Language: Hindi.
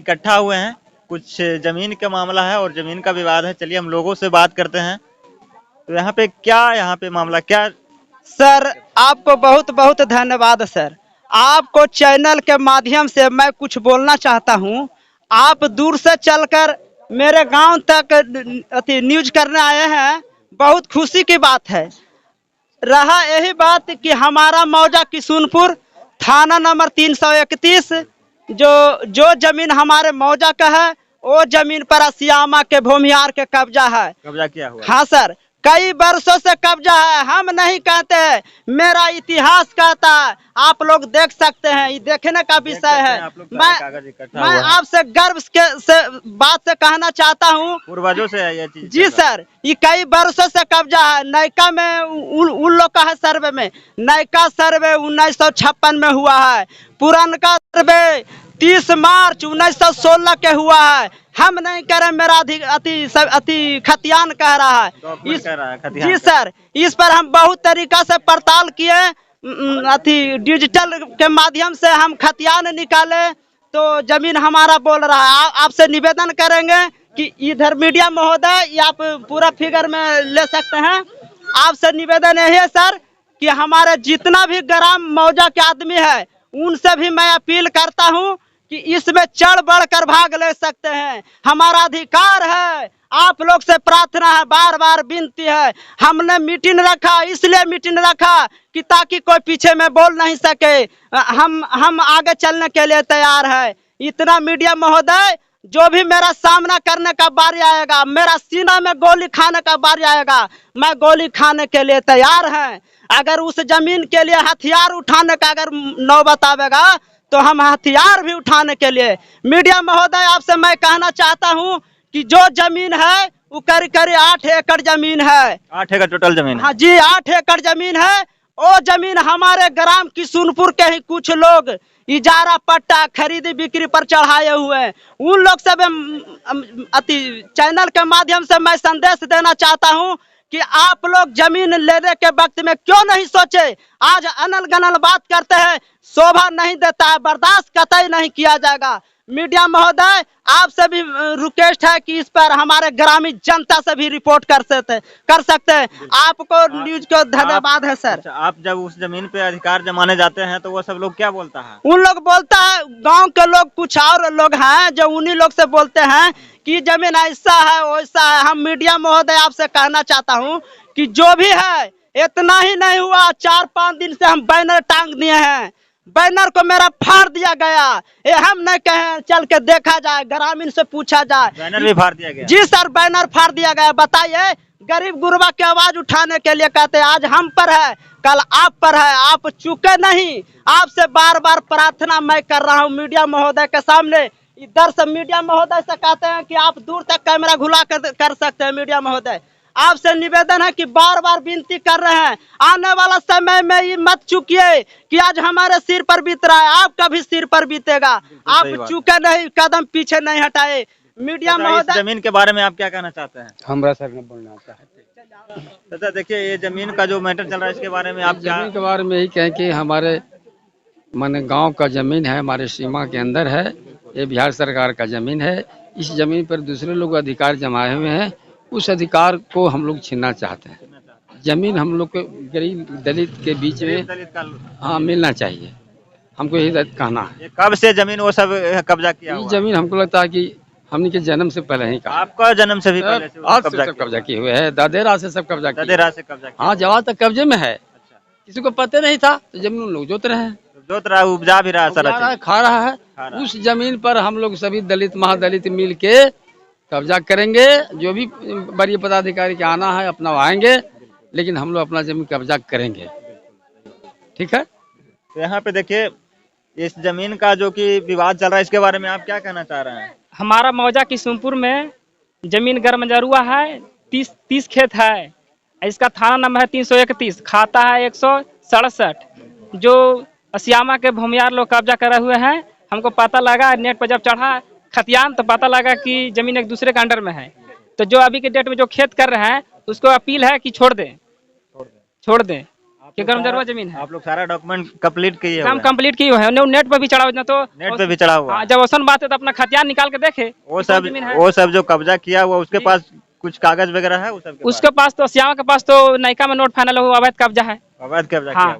इकट्ठा हुए हैं, कुछ जमीन का मामला है और जमीन का विवाद है। चलिए हम लोगों से बात करते हैं। तो यहाँ पे मामला क्या? सर आपको बहुत बहुत धन्यवाद सर। आपको चैनल के माध्यम से मैं कुछ बोलना चाहता हूँ। आप दूर से चलकर मेरे गांव तक न्यूज करने आए हैं, बहुत खुशी की बात है। रहा यही बात कि हमारा मौजा किशुनपुर थाना नंबर 331 जो जमीन हमारे मौजा का है, वो जमीन पर श्यामा के भूमियार के कब्जा है। कब्जा किया हुआ? हाँ सर, कई वर्षों से कब्जा है। हम नहीं कहते, मेरा इतिहास कहता है। आप लोग देख सकते हैं, ये देखने का विषय है। मैं आपसे गर्व से बात से कहना चाहता हूँ, पूर्वजों से है ये चीज। जी सर, ये कई वर्षों से कब्जा है। नयका में उन लोग का है सर्वे में। नयका सर्वे 1956 में हुआ है। पुरानका सर्वे 30 मार्च 1916 के हुआ है। हम नहीं करें, मेरा अति खतियान कह रहा है। जी सर, इस पर हम बहुत तरीका से पड़ताल किए, डिजिटल के माध्यम से हम खतियान निकाले, तो जमीन हमारा बोल रहा है। आपसे निवेदन करेंगे कि इधर मीडिया महोदय, ये आप पूरा फिगर में ले सकते हैं। आपसे निवेदन यही है सर कि हमारे जितना भी ग्राम मौजा के आदमी है, उनसे भी मैं अपील करता हूं कि इसमें चढ़ बढ़ कर भाग ले सकते हैं। हमारा अधिकार है। आप लोग से प्रार्थना है, बार बार विनती है। हमने मीटिंग रखा, इसलिए मीटिंग रखा कि ताकि कोई पीछे में बोल नहीं सके। हम आगे चलने के लिए तैयार है। इतना मीडिया महोदय, जो भी मेरा सामना करने का बारी आएगा, मेरा सीना में गोली खाने का बारी आएगा, मैं गोली खाने के लिए तैयार है। अगर उस जमीन के लिए हथियार उठाने का अगर नौबत आवेगा, तो हम हथियार भी उठाने के लिए। मीडिया महोदय, आपसे मैं कहना चाहता हूं कि जो जमीन है वो करीब 8 एकड़ जमीन है। 8 एकड़ टोटल जमीन? हाँ जी, 8 एकड़ जमीन है। वो जमीन हमारे ग्राम किशुनपुर के ही कुछ लोग इजारा पट्टा खरीदी बिक्री पर चढ़ाए हुए हैं। उन लोग से चैनल के माध्यम से मैं संदेश देना चाहता हूं कि आप लोग जमीन लेने के वक्त में क्यों नहीं सोचे। आज अनल गनल बात करते हैं, शोभा नहीं देता है, बर्दाश्त कतई नहीं किया जाएगा। मीडिया महोदय, आपसे भी रिक्वेस्ट है कि इस पर हमारे ग्रामीण जनता से भी रिपोर्ट कर सकते हैं। आपको न्यूज को धन्यवाद है सर। अच्छा, आप जब उस जमीन पे अधिकार जमाने जाते हैं तो वो सब लोग क्या बोलता है? उन लोग बोलता है, गांव के लोग कुछ और लोग हैं जो उन्हीं लोग से बोलते हैं कि जमीन ऐसा है वैसा है। हम मीडिया महोदय आपसे कहना चाहता हूं कि जो भी है, इतना ही नहीं हुआ, 4-5 दिन से हम बैनर टांग दिए हैं। बैनर को मेरा फाड़ दिया गया। ये हम नहीं कहें, चल के देखा जाए, ग्रामीण से पूछा जाए। बैनर भी फाड़ दिया गया? जी सर, बैनर फाड़ दिया गया। बताइए, गरीब गुरबा की आवाज उठाने के लिए कहते हैं। आज हम पर है, कल आप पर है, आप चुके नहीं। आपसे बार बार प्रार्थना मैं कर रहा हूँ मीडिया महोदय के सामने। इधर से मीडिया महोदय से कहते हैं कि आप दूर तक कैमरा घुला कर सकते हैं। मीडिया महोदय, आपसे निवेदन है कि बार बार विनती कर रहे हैं, आने वाला समय में ये मत चूकिए कि आज हमारे सिर पर बीत रहा है, आपका भी सिर पर बीतेगा। आप चूके नहीं, कदम पीछे नहीं हटाए। मीडिया महोदय, जमीन के बारे में आप क्या कहना चाहते हैं? हमरा सर ने बोलना आता है। अच्छा, देखिए ये जमीन का जो मैटर चल रहा है, इसके बारे में आप क्या? जमीन के बारे में यही कहें कि हमारे माने गांव का जमीन है, हमारे सीमा के अंदर है। ये बिहार सरकार का जमीन है। इस जमीन पर दूसरे लोग अधिकार जमाए हुए हैं। उस अधिकार को हम लोग छीनना चाहते हैं। जमीन हम लोग को गरीब दलित के बीच में हाँ मिलना चाहिए। हमको यही कहना है। कब से जमीन वो सब कब्जा किया हुआ? जमीन हमको लगता है कि हमने के जन्म से पहले ही कहा। आपका जन्म से भी पहले से कब्जा किए हुए है। दादेरा से सब कब्जा किया। हाँ, जवाब तक कब्जे में है। किसी को पता नहीं था तो जमीन उन लोग जोत रहे हैं, उपजा भी रहा है, खा रहा है। उस जमीन पर हम लोग सभी दलित महादलित मिल के कब्जा करेंगे। जो भी बड़ी पदाधिकारी के आना है अपना आएंगे, लेकिन हम लोग अपना जमीन कब्जा करेंगे। ठीक है। तो यहाँ पे देखिए, इस जमीन का जो कि विवाद चल रहा है, इसके बारे में आप क्या कहना चाह रहे हैं? हमारा मौजा किशुनपुर में जमीन गरमजरुआ है। 30 खेत है। इसका थाना नंबर है 331, खाता है 167। जो श्यामा के भूमियार लोग कब्जा करे हुए हैं। हमको पता लगा, नेट पर जब चढ़ा खतियान तो पता लगा कि जमीन एक दूसरे के अंडर में है। तो जो अभी के डेट में जो खेत कर रहे हैं, उसको अपील है कि छोड़ दें। आप कि गर्मजरुआ जमीन है। आप लोग सारा डॉक्यूमेंट कंप्लीट किए काम हुए हैं? कंप्लीट किए हुए हैं, नेट पर भी चढ़ा हुआ तो नेट पे भी चढ़ा हुआ हाँ, है? जब औसन बात है तो अपना खतियान निकाल के देखे वो कि कौन सब जमीन है। वो सब जो कब्जा किया हुआ उसके जी। पास कुछ कागज वगैरह है उस सब के उसके पास तो श्यामा के पास तो नयका में नोट फाइनल हुआ, अवैध कब्जा है। पास? अवैध कब्जा हाँ। किया हुआ